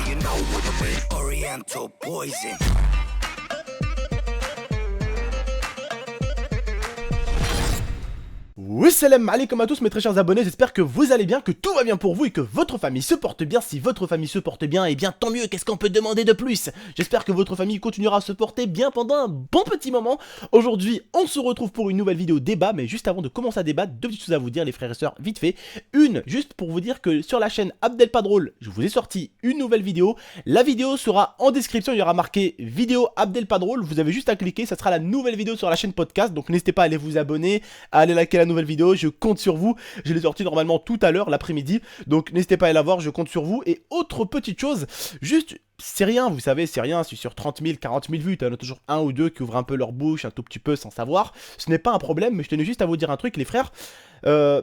you know what I mean? Oriental poison. Oui, salam alaikum à tous mes très chers abonnés, j'espère que vous allez bien, que tout va bien pour vous et que votre famille se porte bien. Si votre famille se porte bien, eh bien tant mieux, qu'est-ce qu'on peut demander de plus? J'espère que votre famille continuera à se porter bien pendant un bon petit moment. Aujourd'hui, on se retrouve pour une nouvelle vidéo débat, mais juste avant de commencer à débattre, deux petites choses à vous dire les frères et sœurs, vite fait. Une, juste pour vous dire que sur la chaîne Abdelpadrol, je vous ai sorti une nouvelle vidéo. La vidéo sera en description, il y aura marqué vidéo Abdelpadrol, vous avez juste à cliquer, ça sera la nouvelle vidéo sur la chaîne podcast, donc n'hésitez pas à aller vous abonner, à aller liker la nouvelle vidéo, je compte sur vous, je l'ai sorti normalement tout à l'heure, l'après-midi, donc n'hésitez pas à aller la voir, je compte sur vous. Et autre petite chose, juste, c'est rien, vous savez, c'est rien, si sur 30 000, 40 000 vues, il y en a toujours un ou deux qui ouvrent un peu leur bouche, un tout petit peu sans savoir, ce n'est pas un problème, mais je tenais juste à vous dire un truc les frères.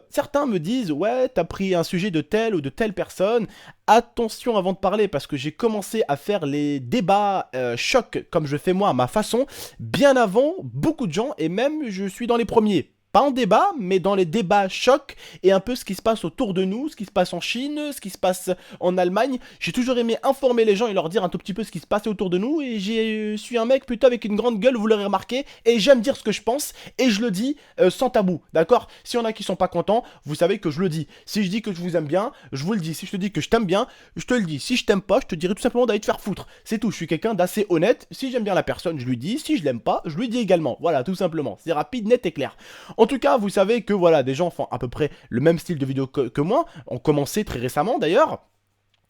Certains me disent ouais t'as pris un sujet de telle ou de telle personne, attention avant de parler parce que j'ai commencé à faire les débats choc comme je fais moi à ma façon bien avant beaucoup de gens et même je suis dans les premiers. Pas en débat, mais dans les débats chocs et un peu ce qui se passe autour de nous, ce qui se passe en Chine, ce qui se passe en Allemagne. J'ai toujours aimé informer les gens et leur dire un tout petit peu ce qui se passe autour de nous. Et je suis un mec plutôt avec une grande gueule, vous l'aurez remarqué. Et j'aime dire ce que je pense et je le dis sans tabou, d'accord? S'il y en a qui sont pas contents, vous savez que je le dis. Si je dis que je vous aime bien, je vous le dis. Si je te dis que je t'aime bien, je te le dis. Si je t'aime pas, je te dirai tout simplement d'aller te faire foutre. C'est tout, je suis quelqu'un d'assez honnête. Si j'aime bien la personne, je lui dis. Si je l'aime pas, je lui dis également. Voilà, tout simplement. C'est rapide, net et clair. En tout cas, vous savez que voilà, des gens font à peu près le même style de vidéo que moi, ont commencé très récemment d'ailleurs.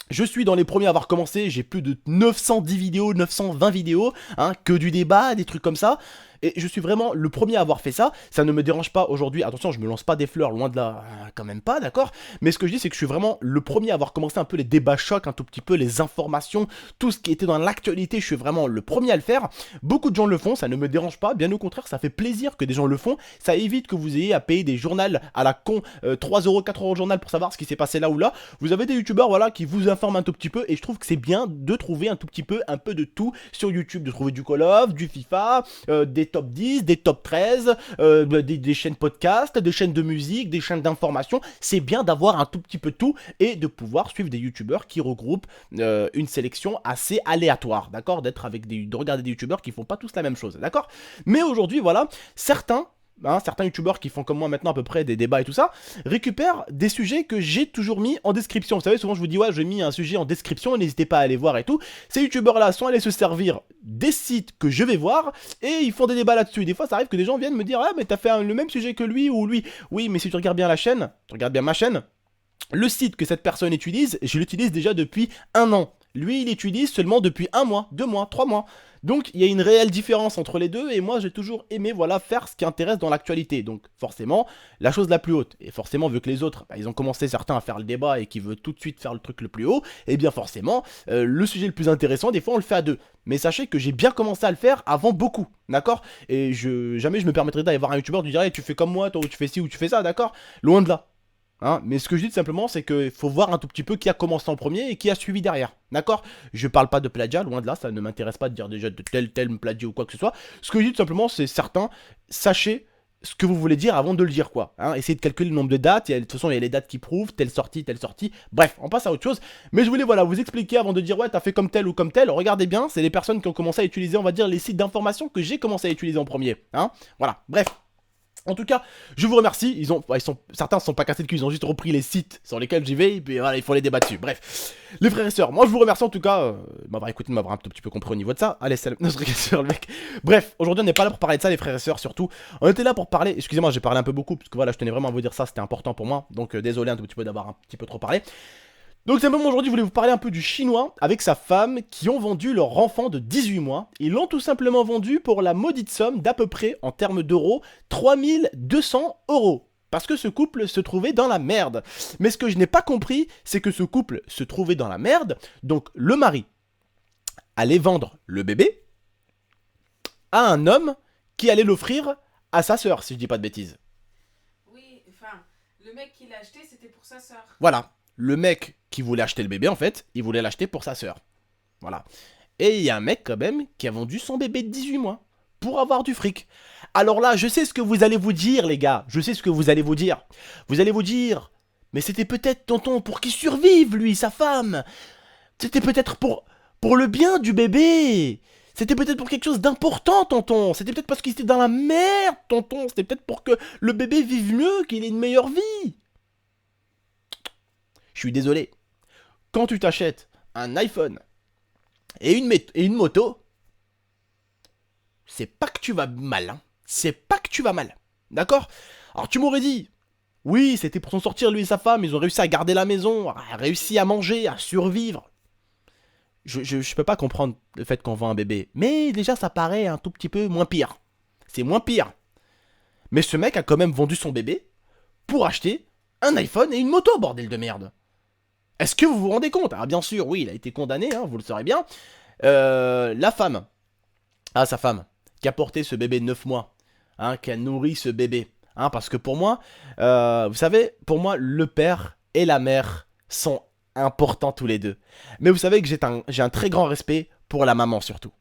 Je suis dans les premiers à avoir commencé, j'ai plus de 910 vidéos, 920 vidéos, hein, que du débat, des trucs comme ça. Et je suis vraiment le premier à avoir fait ça, ça ne me dérange pas aujourd'hui, attention je me lance pas des fleurs, loin de là, quand même pas, d'accord? Mais ce que je dis c'est que je suis vraiment le premier à avoir commencé un peu les débats chocs, un tout petit peu les informations, tout ce qui était dans l'actualité, je suis vraiment le premier à le faire. Beaucoup de gens le font, ça ne me dérange pas, bien au contraire ça fait plaisir que des gens le font, ça évite que vous ayez à payer des journaux à la con, 3€, 4€ au journal pour savoir ce qui s'est passé là ou là. Vous avez des youtubeurs voilà, qui vous informent un tout petit peu et je trouve que c'est bien de trouver un tout petit peu, un peu de tout sur YouTube, de trouver du Call of, du FIFA, des top 10, des top 13, des chaînes podcast, des chaînes de musique, des chaînes d'information. C'est bien d'avoir un tout petit peu tout et de pouvoir suivre des youtubeurs qui regroupent une sélection assez aléatoire, d'accord? De regarder des youtubeurs qui font pas tous la même chose, d'accord? Mais aujourd'hui, voilà, certains youtubeurs qui font comme moi maintenant à peu près des débats et tout ça, récupèrent des sujets que j'ai toujours mis en description. Vous savez, souvent je vous dis ouais j'ai mis un sujet en description, n'hésitez pas à aller voir et tout. Ces youtubeurs là sont allés se servir des sites que je vais voir et ils font des débats là-dessus. Et des fois ça arrive que des gens viennent me dire ah mais t'as fait le même sujet que lui ou lui. Oui mais si tu regardes bien la chaîne, tu regardes bien ma chaîne, le site que cette personne utilise, je l'utilise déjà depuis 1 an. Lui, il l'utilise seulement depuis 1 mois, 2 mois, 3 mois. Donc, il y a une réelle différence entre les deux. Et moi, j'ai toujours aimé, voilà, faire ce qui intéresse dans l'actualité. Donc, forcément, la chose la plus haute. Et forcément, vu que les autres, ils ont commencé certains à faire le débat et qui veulent tout de suite faire le truc le plus haut, et bien forcément, le sujet le plus intéressant, des fois, on le fait à deux. Mais sachez que j'ai bien commencé à le faire avant beaucoup, d'accord? Et jamais je me permettrais d'aller voir un youtubeur de dire hey, tu fais comme moi, toi, ou tu fais ci, ou tu fais ça, d'accord? Loin de là. Hein, mais ce que je dis simplement c'est qu'il faut voir un tout petit peu qui a commencé en premier et qui a suivi derrière, d'accord? Je parle pas de plagiat, loin de là, ça ne m'intéresse pas de dire déjà de tel plagiat ou quoi que ce soit. Ce que je dis tout simplement c'est certain, sachez ce que vous voulez dire avant de le dire quoi, hein? Essayez de calculer le nombre de dates, de toute façon il y a les dates qui prouvent, telle sortie, bref, on passe à autre chose. Mais je voulais voilà vous expliquer avant de dire ouais t'as fait comme tel ou comme tel, regardez bien, c'est les personnes qui ont commencé à utiliser on va dire les sites d'information que j'ai commencé à utiliser en premier, hein? Voilà, bref. En tout cas, je vous remercie, certains ne sont pas cassés le cul, ils ont juste repris les sites sur lesquels j'y vais, et puis voilà, il faut les débattre dessus. Bref, les frères et sœurs, moi je vous remercie en tout cas, m'avoir écouté, de m'avoir un tout petit peu compris au niveau de ça. Allez, salut, notre sur le mec. Bref, aujourd'hui on n'est pas là pour parler de ça les frères et sœurs, surtout. On était là pour parler, excusez-moi j'ai parlé un peu beaucoup, parce que voilà, je tenais vraiment à vous dire ça, c'était important pour moi, donc désolé un tout petit peu d'avoir un petit peu trop parlé. Donc simplement aujourd'hui je voulais vous parler un peu du chinois avec sa femme qui ont vendu leur enfant de 18 mois. Ils l'ont tout simplement vendu pour la maudite somme d'à peu près, en termes d'euros, 3200 €. Parce que ce couple se trouvait dans la merde. Mais ce que je n'ai pas compris, c'est que ce couple se trouvait dans la merde, donc le mari allait vendre le bébé à un homme qui allait l'offrir à sa sœur, si je dis pas de bêtises. Oui, enfin, le mec qui l'a acheté, c'était pour sa sœur. Voilà. Le mec qui voulait acheter le bébé, en fait, il voulait l'acheter pour sa sœur. Voilà. Et il y a un mec, quand même, qui a vendu son bébé de 18 mois pour avoir du fric. Alors là, je sais ce que vous allez vous dire, les gars. Je sais ce que vous allez vous dire. Vous allez vous dire, mais c'était peut-être tonton pour qu'il survive, lui, sa femme. C'était peut-être pour le bien du bébé. C'était peut-être pour quelque chose d'important, tonton. C'était peut-être parce qu'il était dans la merde, tonton. C'était peut-être pour que le bébé vive mieux, qu'il ait une meilleure vie. Je suis désolé. Quand tu t'achètes un iPhone et une moto, c'est pas que tu vas mal, hein. C'est pas que tu vas mal. D'accord? Alors tu m'aurais dit, oui, c'était pour s'en sortir, lui et sa femme, ils ont réussi à garder la maison, à réussi à manger, à survivre. Je peux pas comprendre le fait qu'on vend un bébé. Mais déjà, ça paraît un tout petit peu moins pire. C'est moins pire. Mais ce mec a quand même vendu son bébé pour acheter un iPhone et une moto, bordel de merde. Est-ce que vous vous rendez compte? Ah bien sûr, oui, il a été condamné, hein, vous le saurez bien. La femme, sa femme, qui a porté ce bébé de 9 mois, hein, qui a nourri ce bébé. Hein, parce que pour moi, vous savez, pour moi, le père et la mère sont importants tous les deux. Mais vous savez que j'ai un très grand respect pour la maman surtout.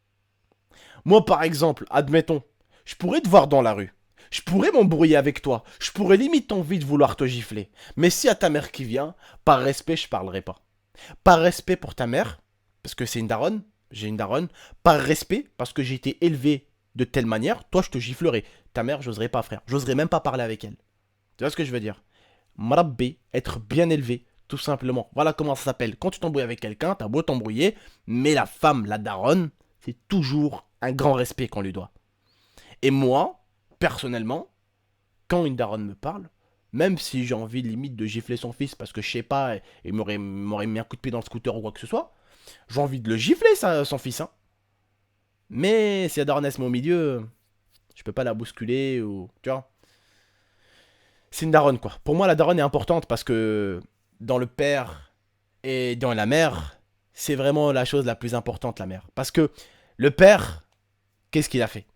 Moi, par exemple, admettons, je pourrais te voir dans la rue. Je pourrais m'embrouiller avec toi. Je pourrais limite envie de vouloir te gifler. Mais si à ta mère qui vient, par respect, je parlerai pas. Par respect pour ta mère, parce que c'est une daronne, j'ai une daronne. Par respect, parce que j'ai été élevé de telle manière, toi je te giflerai. Ta mère, j'oserais pas, frère. J'oserais même pas parler avec elle. Tu vois ce que je veux dire? Mrabbi, être bien élevé, tout simplement. Voilà comment ça s'appelle. Quand tu t'embrouilles avec quelqu'un, t'as beau t'embrouiller, mais la femme, la daronne, c'est toujours un grand respect qu'on lui doit. Et moi, personnellement, quand une daronne me parle, même si j'ai envie limite de gifler son fils parce que je sais pas, il m'aurait mis un coup de pied dans le scooter ou quoi que ce soit, j'ai envie de le gifler, son fils. Hein. Mais si la daronne se met au milieu, je peux pas la bousculer ou. Tu vois. C'est une daronne quoi. Pour moi, la daronne est importante parce que dans le père et dans la mère, c'est vraiment la chose la plus importante, la mère. Parce que le père, qu'est-ce qu'il a fait?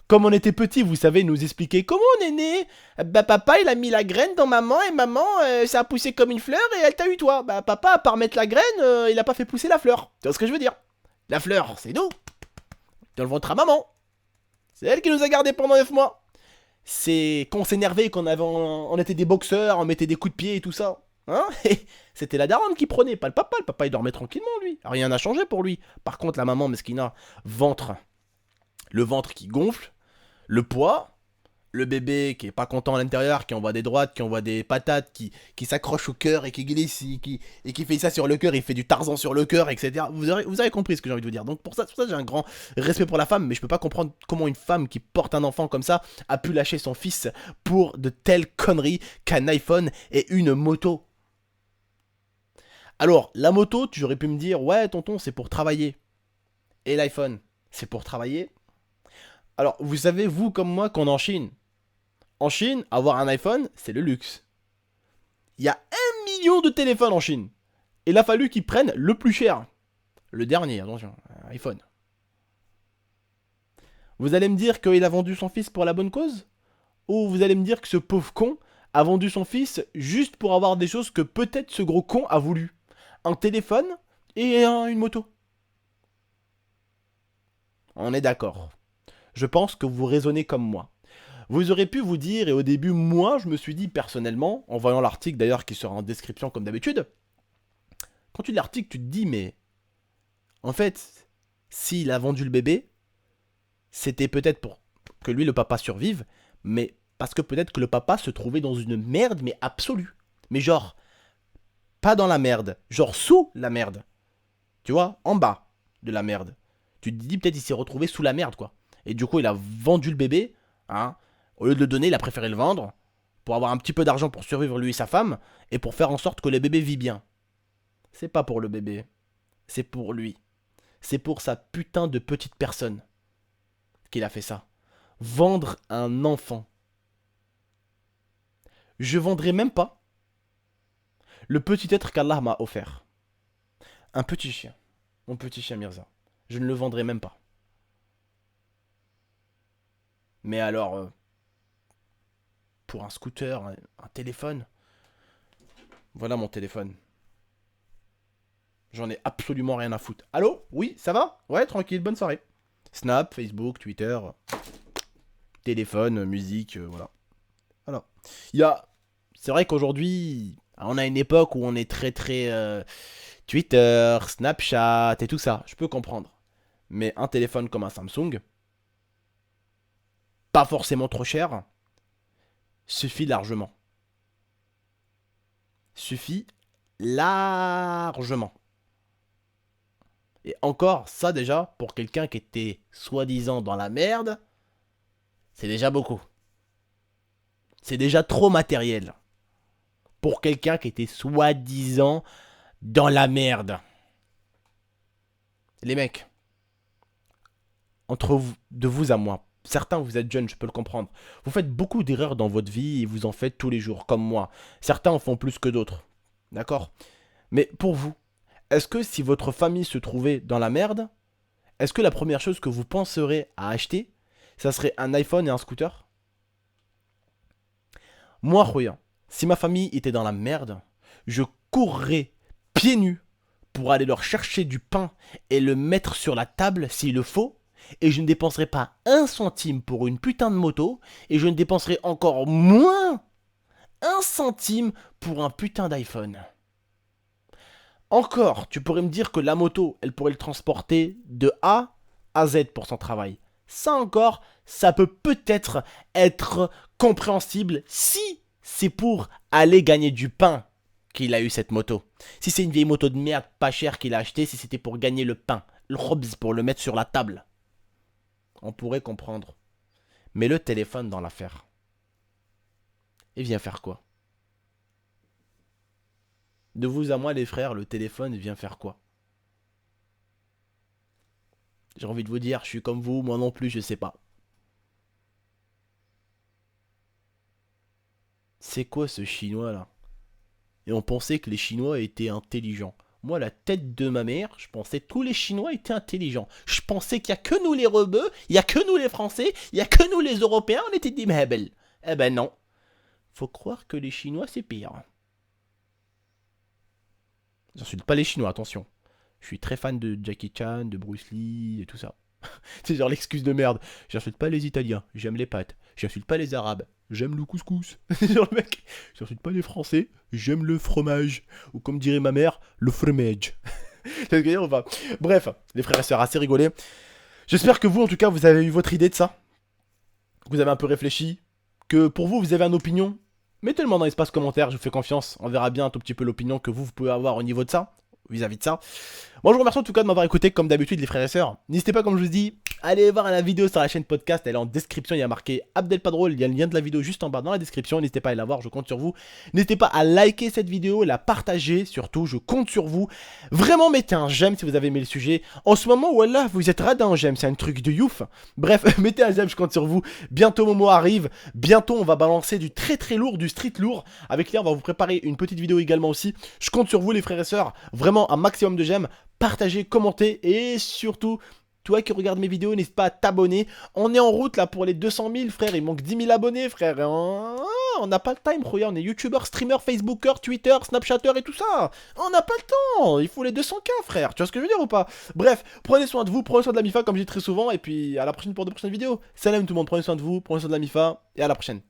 Comme on était petit, vous savez, il nous expliquait comment on est né. Bah papa, il a mis la graine dans maman et maman, ça a poussé comme une fleur et elle t'a eu toi. Bah papa, à part mettre la graine, il a pas fait pousser la fleur. Tu vois ce que je veux dire? La fleur, c'est nous. Dans le ventre à maman. C'est elle qui nous a gardés pendant 9 mois. C'est quand on s'énervait, on était des boxeurs, on mettait des coups de pied et tout ça. Hein? C'était la daronne qui prenait, pas le papa. Le papa, il dormait tranquillement, lui. Rien n'a changé pour lui. Par contre, la maman, mesquina, ventre. Le ventre qui gonfle. Le poids, le bébé qui est pas content à l'intérieur, qui envoie des droites, qui envoie des patates, qui s'accroche au cœur et qui glisse, et qui fait ça sur le cœur, il fait du Tarzan sur le cœur, etc. Vous avez compris ce que j'ai envie de vous dire. Donc pour ça j'ai un grand respect pour la femme, mais je peux pas comprendre comment une femme qui porte un enfant comme ça a pu lâcher son fils pour de telles conneries qu'un iPhone et une moto. Alors, la moto, tu aurais pu me dire, ouais tonton, c'est pour travailler. Et l'iPhone, c'est pour travailler. Alors, vous savez, vous comme moi, qu'on est en Chine. En Chine, avoir un iPhone, c'est le luxe. Il y a 1 million de téléphones en Chine. Et il a fallu qu'ils prennent le plus cher. Le dernier, attention, iPhone. Vous allez me dire qu'il a vendu son fils pour la bonne cause? Ou vous allez me dire que ce pauvre con a vendu son fils juste pour avoir des choses que peut-être ce gros con a voulu? Un téléphone et une moto. On est d'accord. Je pense que vous raisonnez comme moi. Vous aurez pu vous dire, et au début, moi, je me suis dit personnellement, en voyant l'article d'ailleurs qui sera en description comme d'habitude, quand tu lis l'article, tu te dis, mais en fait, s'il a vendu le bébé, c'était peut-être pour que lui, le papa, survive, mais parce que peut-être que le papa se trouvait dans une merde, mais absolue. Mais genre, pas dans la merde, genre sous la merde. Tu vois, en bas de la merde. Tu te dis, peut-être il s'est retrouvé sous la merde, quoi. Et du coup, il a vendu le bébé, hein. Au lieu de le donner, il a préféré le vendre pour avoir un petit peu d'argent pour survivre lui et sa femme et pour faire en sorte que le bébé vit bien. C'est pas pour le bébé, c'est pour lui. C'est pour sa putain de petite personne qu'il a fait ça. Vendre un enfant. Je vendrai même pas le petit être qu'Allah m'a offert. Un petit chien. Mon petit chien Mirza. Je ne le vendrai même pas. Mais alors, pour un scooter, un téléphone, voilà mon téléphone. J'en ai absolument rien à foutre. Allô? Oui, ça va? Ouais, tranquille, bonne soirée. Snap, Facebook, Twitter, téléphone, musique, voilà. Voilà. C'est vrai qu'aujourd'hui, On a une époque où on est très Twitter, Snapchat et tout ça. Je peux comprendre. Mais un téléphone comme un Samsung, pas forcément trop cher, suffit largement. Suffit largement. Et encore, ça déjà, pour quelqu'un qui était soi-disant dans la merde, c'est déjà beaucoup. C'est déjà trop matériel. Pour quelqu'un qui était soi-disant dans la merde. Les mecs, entre vous, de vous à moi, certains vous êtes jeunes, je peux le comprendre. Vous faites beaucoup d'erreurs dans votre vie et vous en faites tous les jours, comme moi. Certains en font plus que d'autres. D'accord? Mais pour vous, est-ce que si votre famille se trouvait dans la merde, est-ce que la première chose que vous penserez à acheter, ça serait un iPhone et un scooter? Moi, regarde, si ma famille était dans la merde, je courrais pieds nus pour aller leur chercher du pain et le mettre sur la table s'il le faut, et je ne dépenserai pas un centime pour une putain de moto, et je ne dépenserai encore moins un centime pour un putain d'iPhone. Encore, tu pourrais me dire que la moto, elle pourrait le transporter de A à Z pour son travail. Ça encore, ça peut peut-être être compréhensible si c'est pour aller gagner du pain qu'il a eu cette moto. Si c'est une vieille moto de merde pas chère qu'il a acheté, si c'était pour gagner le pain, le robs pour le mettre sur la table, on pourrait comprendre. Mais le téléphone dans l'affaire, il vient faire quoi? De vous à moi les frères, le téléphone il vient faire quoi? J'ai envie de vous dire, je suis comme vous, moi non plus, je sais pas. C'est quoi ce chinois là? Et on pensait que les Chinois étaient intelligents. Moi, la tête de ma mère, je pensais que tous les Chinois étaient intelligents. Je pensais qu'il n'y a que nous les rebeux, il n'y a que nous les Français, il n'y a que nous les Européens, on était des meubles. Eh ben non. Faut croire que les Chinois, c'est pire. J'insulte pas les Chinois, attention. Je suis très fan de Jackie Chan, de Bruce Lee et tout ça. C'est genre l'excuse de merde. J'insulte pas les Italiens, j'aime les pâtes. J'insulte pas les Arabes, j'aime le couscous. Genre le mec, j'insulte pas les Français, j'aime le fromage. Ou comme dirait ma mère, le fromage. C'est ce que dire ou pas? Bref, les frères et sœurs, assez rigolé. J'espère que vous, en tout cas, vous avez eu votre idée de ça. Que vous avez un peu réfléchi. Que pour vous, vous avez une opinion. Mettez-le moi dans l'espace commentaire, je vous fais confiance. On verra bien un tout petit peu l'opinion que vous pouvez avoir au niveau de ça. Vis-à-vis de ça. Moi je vous remercie en tout cas de m'avoir écouté comme d'habitude les frères et sœurs. N'hésitez pas comme je vous dis, allez voir la vidéo sur la chaîne podcast, elle est en description, il y a marqué Abdel Padrol, il y a le lien de la vidéo juste en bas dans la description, n'hésitez pas à aller la voir, je compte sur vous. N'hésitez pas à liker cette vidéo, la partager, surtout je compte sur vous. Vraiment mettez un j'aime si vous avez aimé le sujet. En ce moment, voilà, vous êtes radin en j'aime, c'est un truc de youf. Bref, mettez un j'aime, je compte sur vous. Bientôt Momo arrive, bientôt on va balancer du très lourd, du street lourd. Avec Léa on va vous préparer une petite vidéo également aussi. Je compte sur vous les frères et sœurs, vraiment un maximum de j'aime. Partagez, commentez et surtout, toi qui regardes mes vidéos, n'hésite pas à t'abonner. On est en route là pour les 200 000 frère, il manque 10 000 abonnés frère. On n'a pas le time, regarde, on est youtubeur, streamer, facebooker, twitter, snapchatter et tout ça. On n'a pas le temps, il faut les 200K frère, tu vois ce que je veux dire ou pas? Bref, prenez soin de vous, prenez soin de la MIFA comme je dis très souvent et puis à la prochaine pour de prochaines vidéos. Salam tout le monde, prenez soin de vous, prenez soin de la MIFA et à la prochaine.